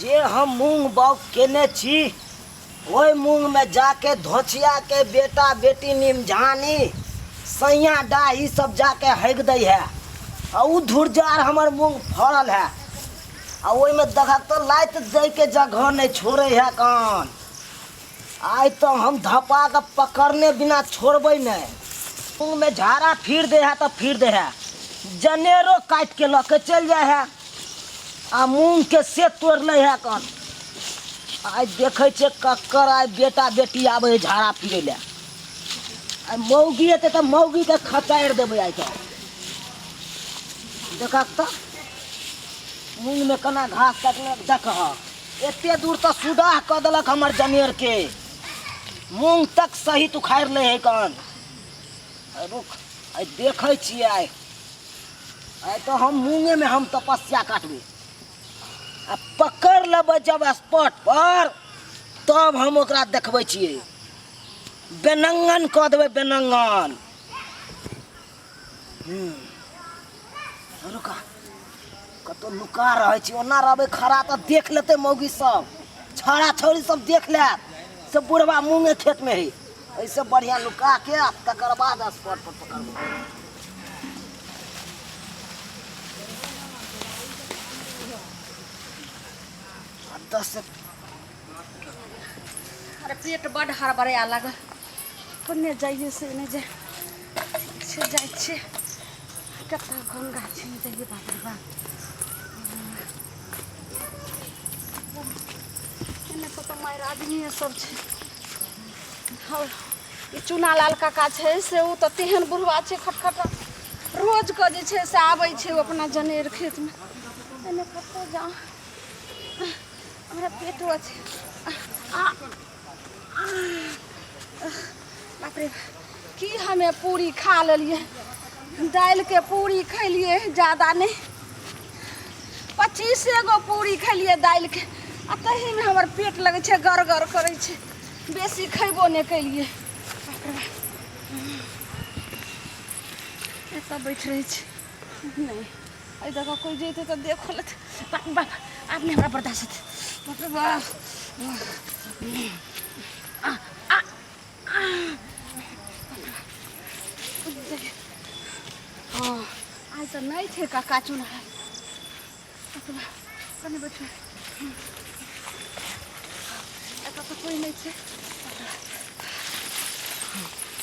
जे हम मूंग बाउग केने छी ओहि मूंग में जाके धोचिया के बेटा बेटी निमझानी सैया डाही सब जाके हग दै है आ उ धुरजार हमर मूंग फड़ल है आ ओहि में देखक तो लाइत दे के जगह नहीं छोड़े है कान। आज तो हम धपा के पकड़ने बिना छोड़बे नहीं। मूंग में झाड़ा फिर दे है तो फिर दे है, जनेरो काट के लके चल जाए है आ मूंग के से तोड़ ले है कान। आज देखे छे कक्कर आज बेटा बेटी आवे झाड़ा फिरे ले, मौगी एते तो मौगी के खचाड़ देवे। आज तो देखा तो मूंग में कना घास काटने देख एते दूर तो सुडाह क देलक हमर जनेर के, मूंग तक सहित उखाड़ ले है कान। रुक आज देखे छिए आज तो हम मूंगे में हम तपस्या काटबे आ पकड़ लेबै जब स्पॉट पर तब हम ओकरा देखबै छिए, बेनंगन कऽ देबै बेनंगन। रुका कतो लुका रहे छी, ओना रहबै खड़ा तो देख लेते मौगी सब, छौड़ा छौड़ी सब देख लेत सब बुढ़वा मूंगे खेत में है। ऐसे बढ़िया लुका के तकर बाद स्पॉट पर पकड़बै। अरे पेट बड़ हड़बड़ाया लगा, कोने जाइए से नहीं जाए जाए छे कता कौन गाछी में जाइए। बाप रे बाप, इन्हें तो मायर आदमी है सब छे। और ये चुनालाल काका छे से वो तो तेहन बुढ़वा छे खटखट रोज के जे छे से आबै छे अपना जनेर खेत में। इन्हें कतो जा हमरा पेट अच्छे बाप रे की हमें पूरी खा लिये, दाल के पूरी खैलिए ज़्यादा नहीं, 25 गो पूरी खैलिए दाल के आ तही में हमर पेट लगे छे गर गर करे छे, बेसी खैबो नहीं कैलिए। एतऽ बैठ रहे छे नहीं एहि जगह कोई जेते तो देखो लेते। बाप बाप आपने हमरा बर्दाश्त, बाप रे बाप। आज तो नहीं थे काका चुना कने बैठे ऐसा तो कोई नहीं थे।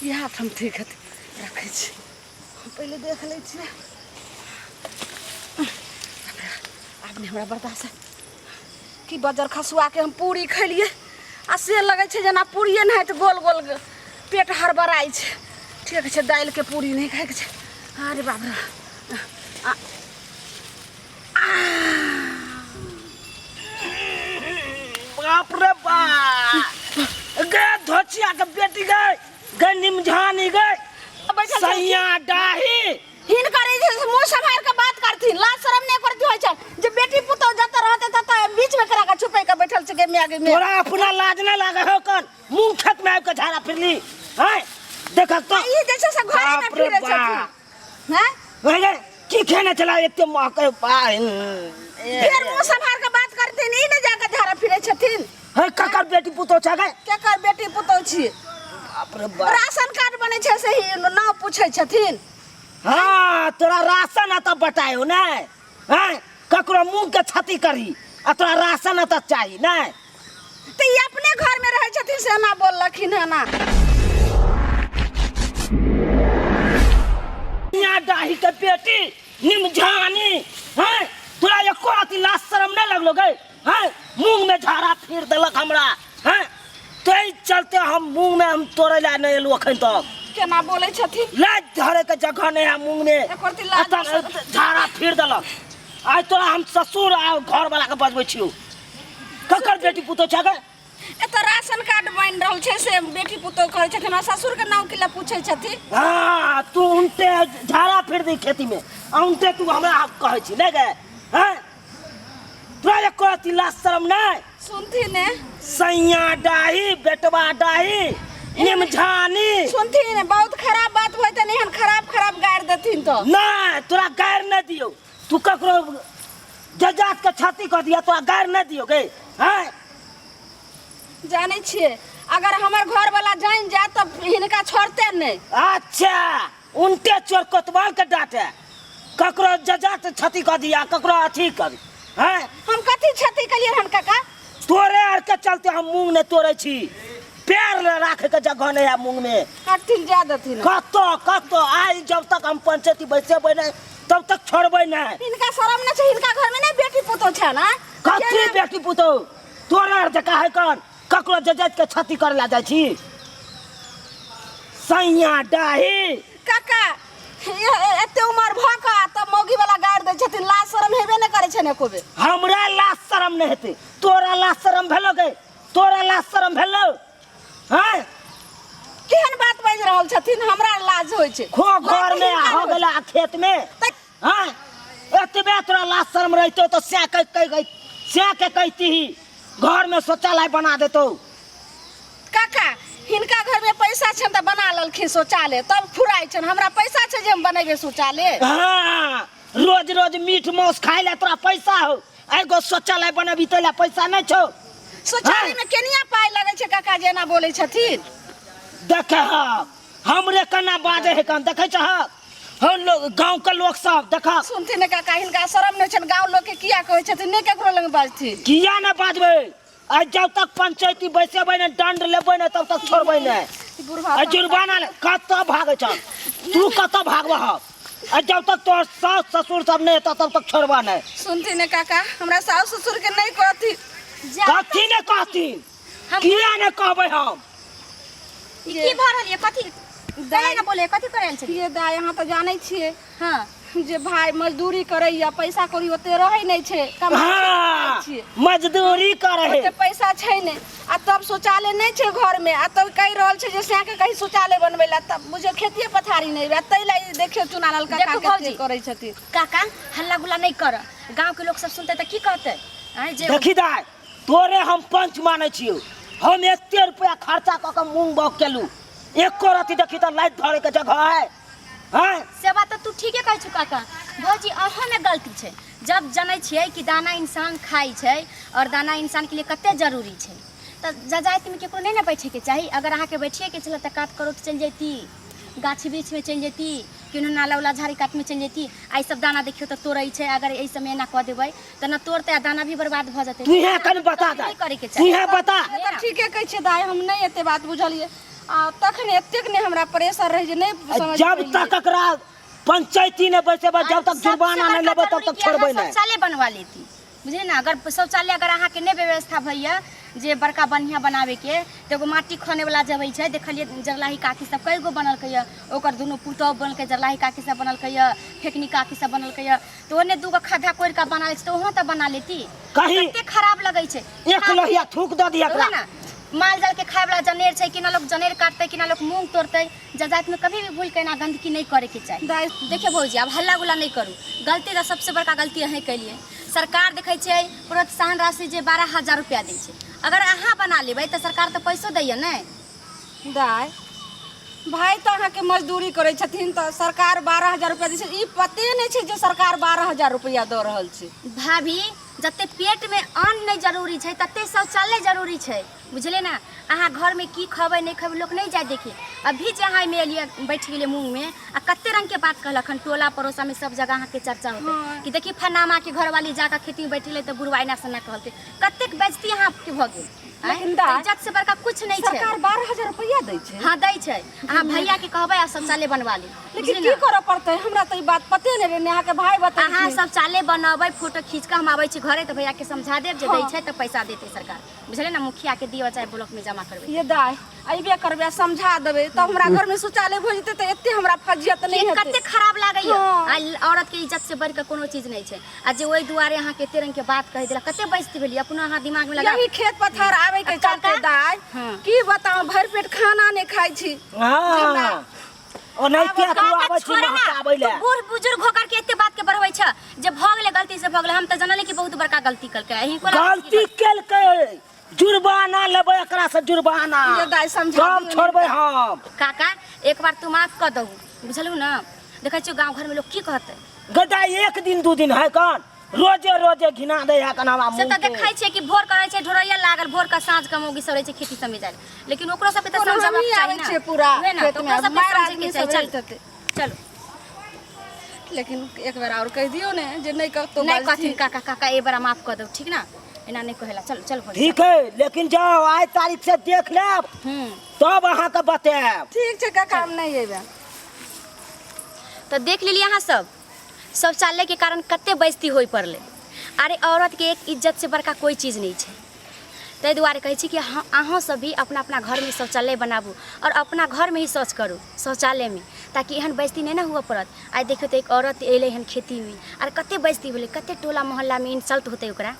ये हाथ हम ठीक है रखे छी, पहले देख ले छी। आपने हमरा बर्दाश्त कि बजर खसुआ के हम पूरी खैलिए आ से लगे छे जना पूरिये नहीं तो गोल गोल पेट हड़बड़ाई छे। ठीक छे दाल के पूरी नहीं खाए के छे। अरे बाप रे बाप रे बाप, गे धोचिया के बेटी गए गे निमझानी गए सैया डाही हिन करे मुंह संभाल के बात करथी, लाज शर्म नहीं करती होय छे। जे बेटी पुतो जाता रहते त बीच में करा के छुपे के बैठल छे गे आगे में। तोरा अपना लाज ना लागे हो कन मुंह खेत में आब के झाड़ा फिरली हैं। देखा तो ई जैसे से घर में फिरे छथि हैं गे की खेने चला एते महके पाए फिर मुंह संभाल के बात करथी नहीं न जाके झाड़ा फिरे छथिन। है ककर बेटी पुतो छ गे, केकर बेटी पुतो छी। बाप रे बाप, राशन कार्ड बने छे से ही नाम पूछे छथिन। हाँ तोरा राशन त बतायो नै हैं, ककरो मुंह के छती करी आ तोरा राशन त चाहिए नै। तो ये अपने घर में रहे छथिन से ना बोललखिन है ना। यहाँ डाही के बेटी निमझानी हैं, तोरा एको रति लाज शरम नहीं लगलो गए हैं। मुंह में झाड़ा फिर देलक हमरा हैं, तै चलते हम मुंह में हम तोड़े ला नहीं एलू अखन तक। केना बोले छथिन, लाज धरे के जगह नहीं है मुंह में, झाड़ा फिर देलक। आज तोरा हम ससुर आ घर वाला के बजबै छियो, ककर बेटी पुतो छ गे। एत राशन कार्ड बन रहल छे से बेटी पुतो कहै छथिन, ससुर के नाम किला पूछै छथि। हां तू उनते झाड़ा फिर दी खेती में उनते तू हमरा कहै छी नै गे हैं। तोरा एको रति लाज शरम नहीं सुनथी ने सैया डाही बेटवा डाही निमझानी सुनथी ने बहुत खराब बात होय त नहीं खराब खराब गाड़ देथिन तो ना तोरा गाड़ न दियो। तू ककरो जजात के छाती कर दिया तो गार न दियोगे हैं? जाने छिए अगर हमार घर वाला जान जाए तो हिनका छोड़ते नहीं। अच्छा उनके चोर कोतवाल के डांटे ककरो जजात छाती कर दिया ककरो अथी कर हैं? हम कथी क्षति कलिए हन काका? तोरे आर के चलते हम मूंग ने तोड़े छी पैर ले राखे के जगह नहीं है मूंग में हथिन ज्यादा थी ना कतो आई जब तक हम पंचायती बैसेबे नहीं तब तक छोड़बे नहीं। इनका शर्म न छै इनका घर में नहीं बेटी पुतो छै ना कथी बेटी पुतो तोरे आर जका है कौन ककरो जजात के छाती कर ला जाय छी सैया डाही काका एते उमर भका त मौगी वाला गाड़ दे छथिन लाज शरम हेबे न करे छै ने कोबे। हमरा लाज शरम नहीं हेते तोरा लाज शरम भेलो गे तोरा लाज शरम भेलो हैं? केहन बात बाज रहल छथिन हमरा लाज होय छै खो घर में हो गेला खेत में हैं? एतबे तोरा लाज शरम रहतो तो से के कहती ही घर में शौचालय बना देतो। काका हिनका घर में पैसा छै त बना ललखिन शौचालय तब फुराय छै हमरा पैसा छै जे हम बनेबे शौचालय। हाँ रोज रोज मीट मांस खाय ले तोरा पैसा हो एगो शौचालय बनेबी तैला पैसा नहीं छौ। शौचालय में केनिया पाई लगे छै काका जेना बोले छथिन देखे हमरे कना बाजे है कन देखे छ हम लोग गांव के लोग सब देखा सुनथिन ने काका हिनका शरम नहीं छन गांव लोग के किया कहै छथिन नहीं केकरो लग बाजथिन किया न बाजबे आ जब तक पंचायती बैसेबे न दंड लेबे न तब तक छोड़बे न आ जुर्माना कत भागे छ तू कत भागबह आ जब तक तोर सास ससुर सब नहीं तब तक छोड़बा नहीं। सुनथिन ने काका हमरा सास ससुर के नहीं कहती कथी ने कहती किया न कहबे हम की भ रहल ये कथी दाय न बोले कथी करैल छै ये दाय यहाँ तो जानै छियै हां जे भाई मजदूरी करैया पैसा कौड़ी ओते रहै नहीं छै हाँ, मजदूरी करे ओते पैसा छै नहीं आ तब शौचालय नहीं छै घर में आ तब कहि रहल छै जे से के कहीं शौचालय बनबै ला तब मुझे खेतिए पथारी नहीं बे तैला देखियो चुनालाल काका के करै छथिन। काका हल्ला गुल्ला नहीं कर गांव के लोग सब सुनते त की कहते आइ जे देखी दाय तोरे हम पंच माने छियो हम 1 रुपया खर्चा क के मूंग बौग केलू एको रति देखी त लाइट धरे के जगह है हैं? से बात तू ठीके कहै छु काका भौजी अहाँ में गलती छै जब जानै छियै कि दाना इंसान खाइ छै और दाना इंसान के लिए कते जरूरी छै त जजाइत में केकरो नहीं न बैठे के चाहिए अगर अहाँ के बैठिए के चल त काट करो त चल जैती गाछी वृक्ष में चल जैती किनो नाला उला झाड़ी काट में चल जैती आई सब दाना देखियो त तोड़ै छै अगर एहि समय ना क देबै त न तोड़ते दाना भी बर्बाद भ जते। तू है कन बता दे करे के तू चाहिए है बता त ठीके कहै छै दाय हम नहीं एते बात बुझलिए आ तखन एतेक ने हमरा प्रेशर रह जे नहीं समझ जब तक एकरा पंचायती ने बैसेबे जब तक जुर्माना नहीं लेबे तब तक छोड़बे नहीं। शौचालय बनवा लेती बुझे ना अगर शौचालय अगर अहाँ के नहीं व्यवस्था भैया जे बड़का बढ़िया बनावे के तो एगो माटी खने वाला जब छै देखलिए जरलाही काकी सब कई गो बनल कहिया ओकर दुनू पुतौ बनल के जरलाही काकी सब बनल कहिया फेकनी काकी सब बनल कहिया तो ओने दूगो खड्डा कोड़ के बना ले तो वहां त बना लेती कहीं कते खराब लगे छै एक लोहिया थूक द दिया एकरा ना माल जाल के खाए वाला जनेर छै कि ना लोग जनेर काटते कि ना लोग मूंग तोड़ते जजात में कभी भी भूल के ना गंदगी नहीं करे के चाहिए। देखिए भौजी अब हल्ला गुल्ला नहीं करू गलती का सबसे बड़का गलती अहीं कैलिए सरकार देखे छै प्रोत्साहन राशि जे 12,000 रुपया दै छै अगर अहाँ बना लेबै त सरकार त पैसो दैया नै दाय भाई तो अहाँ के मजदूरी करे छथिन त सरकार 12,000 रुपया दै छै ई पते नहीं छै जे सरकार 12,000 रुपया द रहल छै। भाभी जते पेट में अन्न नहीं जरूरी छै तते शौचालय जरूरी छै बुझले ना अहाँ घर में की खबै नहीं खबै लोग नहीं जाय देखे अभी जे अहाँ में एलिए बैठ गेले मुंह में आ कते रंग के बात कहलखन टोला पड़ोसा में सब जगह अहाँ के चर्चा होते कि देखी फनामा के घर वाली जाका खेती में बैठले त बुरवाइना सना कहलते कतेक बेइज्जती अहाँ के भ गेल इज्जत से बड़का कुछ नहीं छै सरकार 12,000 रुपया दै छै। हां दै छै अहाँ भैया के कहबै आ शौचालय बनवा ली लेकिन की करे पड़तै हमरा त ई बात पते नहीं रे अहाँ के भाई बता अहाँ शौचालय बनबै फोटो खींच के हम आबै छी घरे त भैया के समझा देब जे दै छै त पैसा देते सरकार बुझले ना मुखिया के दियो चाहे ब्लॉक में जमा करबे ये दाय अइबे करबे समझा देबे त हमरा घर में शौचालय भ जेते त एते हमरा फजियत नहीं हेते कते खराब लागैया औरत के इज्जत से बढ़ के कोनो चीज नहीं छै आ जे ओइ दुआरे अहाँ के एते रंग के बात कहि देला कते बेइज्जती भेली अपना अहाँ दिमाग में लगा यही खेत पथार आवे के चलते दाय की बताऊं भर पेट खाना नहीं खाई छी। हां ओ नहीं के तू आबै छी महकाबै ले बूढ़ बुजुर्ग होकर के एते बात के बढ़बै छ जे भ गेले गलती से भ गेले हम त जानले कि बहुत बड़का गलती करके एही को गलती केलकै जुर्माना लेबै एकरा से जुर्माना ये दाय समझा हम छोड़बै हम काका एक बार तू माफ कर दहु बुझलु ना देखै छियो गांव घर में लोग की कहते गदा 1 दिन 2 दिन है कौन रोजे रोजे घिना दे है कनावा से मुंह त देखाइ छै कि भोर करै छै ढोरैया लागल भोर का साँझ का मौगी सब रहै छै खेती समय जाय लेकिन ओकरो सबके त कोनो समझाबक हमही चाही आबै ना छै पूरा उहे ना, खेत तो में, ओकरो सबके मारि समझे आदमी के सब चाही रहतै। चलो लेकिन एक बेर और कह दियो ने जे नहीं करतो नहीं कथिन काका काका ए बार माफ कर दो ठीक ना एना नहीं कहेला चल चल भौजी ठीक है लेकिन जाओ आज तारीख से देख लेब तब अहाँ के बताएब। ठीक छै काका हम नहीं एबे। तो देख लेलिए अहाँ सब शौचालय के कारण कते बेइज्जती होई पड़ले। अरे औरत के एक इज्जत से बड़का कोई चीज नहीं है ताहि दुआरे कहै छी कि अहाँ सब भी अपना अपना घर में शौचालय बनाबू और अपना घर में ही शौच करू शौचालय में ताकि एहन बेइज्जती नहीं ना हुआ पड़त। आज देखियो तो एक औरत एले हन खेती में और कते बेइज्जती भेलै कते टोला मोहल्ला में इंसल्ट होते ओकरा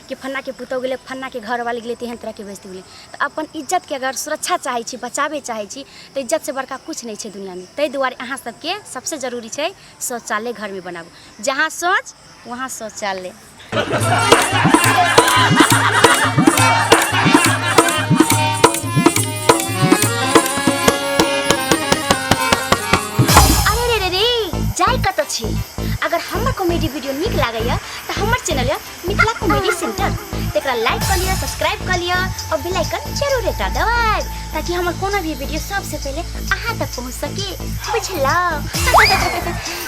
कि फन्ना के पुतौ गेलै फन्ना के घर वाली गेलै तेहन तरह के बेइज्जती भेलै। तो अपन इज्जत के अगर सुरक्षा चाहे छी बचावे चाहे छी तो इज्जत से बड़का कुछ नहीं है दुनिया में। ताहि दुआरे अहाँ सबके सबसे जरूरी है शौचालय घर में बनाबू जहाँ शौच वहाँ शौचालय। जाय कत छी अगर हमर कॉमेडी वीडियो निक लागैया तो हमर चैनल है मिथिला कॉमेडी सेंटर तेकरा लाइक कर लिया सब्सक्राइब कर लिया और बेल आइकन जरूर एकटा दबाएब ताकि हमर कोनो भी वीडियो सबसे पहले अहाँ तक पहुंच सके बुझलौ।